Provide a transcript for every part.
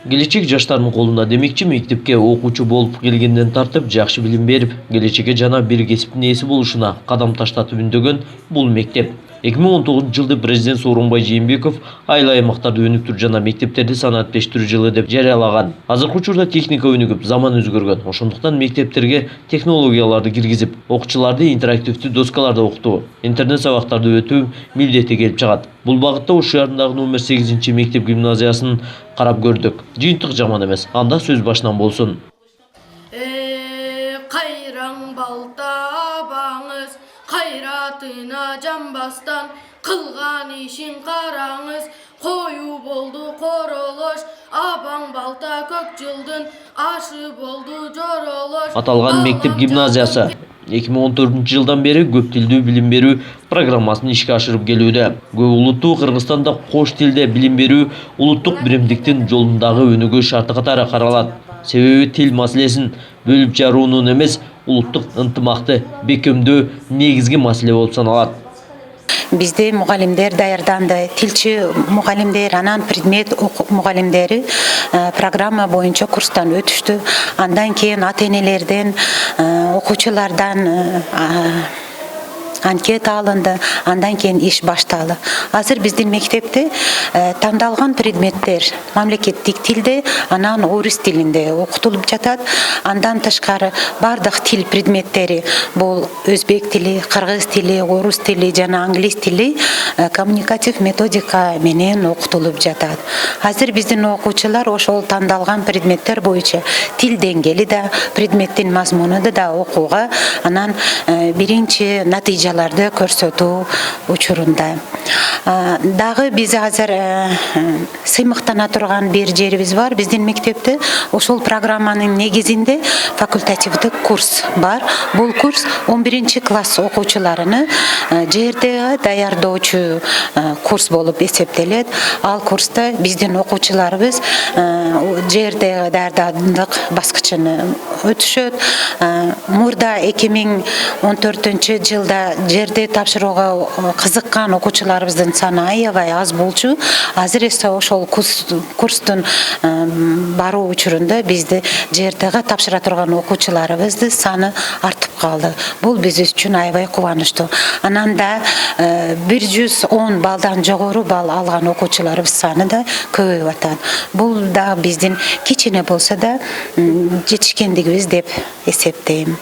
Келечек жаштардын колунда демекчи, мектепке окуучу болуп келгенден тартып жакшы билим берип, келечекке жана бир кесиптин ээси болушуна кадам таштатып үндөгөн бул мектеп 2019-жылды президент Сооронбай Жээнбеков айыл аймактарды өнүктүрүү жана мектептерди санааттештирүү жылы деп жарыялаган. Азыркы учурда техника өнүгүп, заман өзгөргөн. Ошондуктан мектептерге технологияларды киргизип, окуучуларды интерактивдүү доскаларда окутуу, интернет сабактарды өтүү милдети келип чыгат. Бул багытта Ош шаарындагы номер 8 мектеп гимназиясын карап көрдүк. Жыйынтык жаман эмес. Анда сөз башынан болсун. Кайраң балтабаңыз, кайратына жамбастан, кылган ишин караңыз, кою болду королош, абаң балта көк жылдын, ашы болду жоролош. Аталган мектеп гимназиясы 2014-жылдан бери көп тилдүү билим берүү программасын ишке ашырып келүүдө. Көп улуттуу Кыргызстанда кош тилде билим берүү улуттук биримдиктин жолундагы өнүгүү шарты катары каралат. Себеби тил маселесин бөлүп жаруунун эмес, улуттук ынтымакты бекемдөө негизги маселе болуп саналат. Бизде мугалимдер даярданды, тилчи мугалимдер, анан предмет мугалимдери программа боюнча курстан өтүштү. Андан кийин ата-энелерден, окуучулардан анкета алынды, андан кийин иш башталды. Азыр биздин мектепте тандалган предметтер мамлекеттик тилде, анан орус тилинде окутулуп жатат. Андан тышкары бардык тил предметтери бул өзбек тили, кыргыз тили, орус тили жана англис тили коммуникатив методика менен окутулуп жатат. Азыр биздин окуучулар ошол тандалган предметтер боюнча тил деңгели да, предметтин мазмуну да окууга, анан биринчи натыйжаларды көрсөтүү учурунда. Дагы биз азыр сыймыктана турган бир жерибиз бар. Биздин мектепте ошол программанын негизинде факультативдик курс бар. Бул курс 11-класс окуучуларыны ЖРТга даярдоочу курс болуп эсептелет. Ал курста биздин окуучуларыбыз ЖРТга даярдандык баскычын өтүшөт. Мурда 2014-жылда жерде тапшырууга кызыккан окуучуларыбыздын саны аябай аз болчу. Азыр эсе ошол курстун баруу учурунда бизди жердеге тапшыра турган окуучуларыбыздын саны артып калды. Бул биз үчүн аябай кубанычтуу. Анан да 110 балдан жогору балл алган окуучуларыбыз саны да көбөйүп атат. Бул да биздин кичине болсо да жетишкендигибиз деп эсептейм.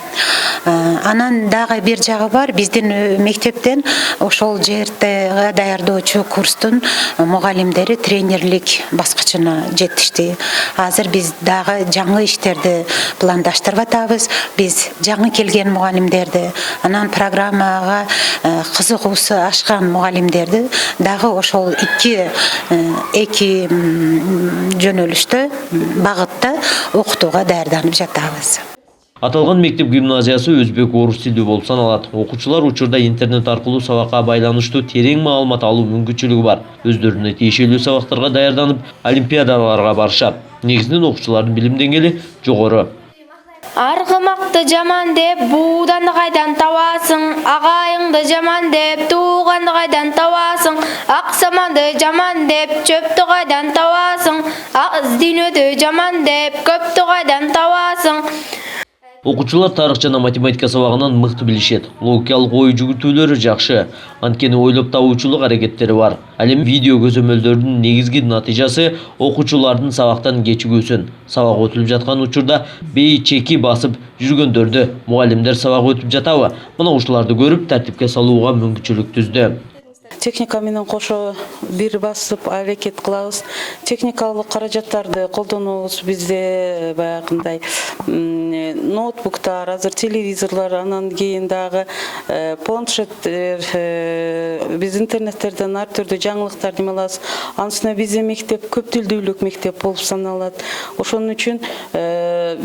Анан дагы бир жагы бар. Биздин мектептен ошол ЖРТга даярдоочу курстун мугалимдери тренерлик баскычына жетишти. Азыр биз дагы жаңы иштерди пландаштырып атабыз. Биз жаңы келген мугалимдерди, анан программага кызыгуусу ашкан мугалимдерди дагы ошол эки жөнөлүштө багытта окутууга даярданып жатабыз. Аталган мектеп гимназиясы өзбек орус тилдүү болуп саналат. Окуучулар учурда интернет аркылуу сабакка байланыштуу терең маалымат алуу мүмкүнчүлүгү бар. Өздөрүнө тиешелүү сабактарга даярданып, олимпиадаларга барышат. Негизинен окуучулардын билим деңгээли жогору. Аргымакты жаман деп бууданды кайдан табасың, агайыңды жаман деп тууганды кайдан табасың, аксаманды жаман деп чөптү кайдан табасың, дүйнөдү жаман деп көптү кайдан табасың. Окуучулар тарых жана математика сабагынан мыкты билишет. Логикалык ой жүгүртүүлөрү жакшы, анткени ойлоп табуучулук аракеттери бар. Ал эми видео көзөмөлдөрдүн негизги натыйжасы окуучулардын сабактан кечигүүсүн. Сабак өтүлүп жаткан учурда бей чеки басып жүргөндөрдү мугалимдер сабак өтүп жатабы? Мына ушуларды көрүп тартипке салууга мүмкүнчүлүк түздү. Техника менен кошо бир басып аракет кылабыз. Техникалык каражаттарды колдонобуз. Бизде баягындай ноутбуктар, азыр телевизорлор, анан кийин дагы планшеттер, биз интернеттерден ар түрдүү жаңылыктарды алабыз. Анын үстүнө биздин мектеп көп тилдүүлүк мектеп болуп саналат. Ошон үчүн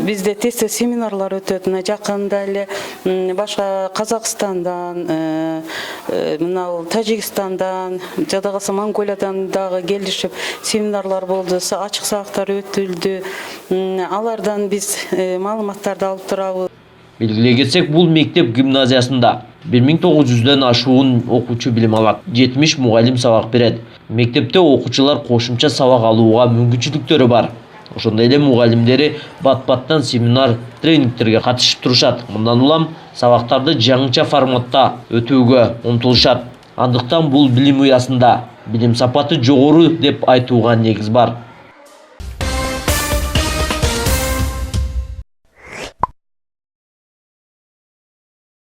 бизде тез семинарлар өтөт. Жакында эле башка Казакстандан, мына Тажикстандан, жада калса Монголиядан дагы келишип семинарлар болду, ачык сабактар өтүлдү. Алардан биз маалыматтарды алып турабыз. Белгилей кетсек, бул мектеп гимназиясында 1900дөн ашуун окуучу билим алат. 70 мугалим сабак берет. Мектепте окуучулар кошумча сабак алууга мүмкүнчүлүктөрү бар. Ошондой эле мугалимдери бат-баттан семинар, тренингтерге катышып турушат. Мындан улам сабактарды жаңыча форматта өтүүгө умтулушат. Андыктан бул билим уясында билим сапаты жогору деп айтууга негиз бар.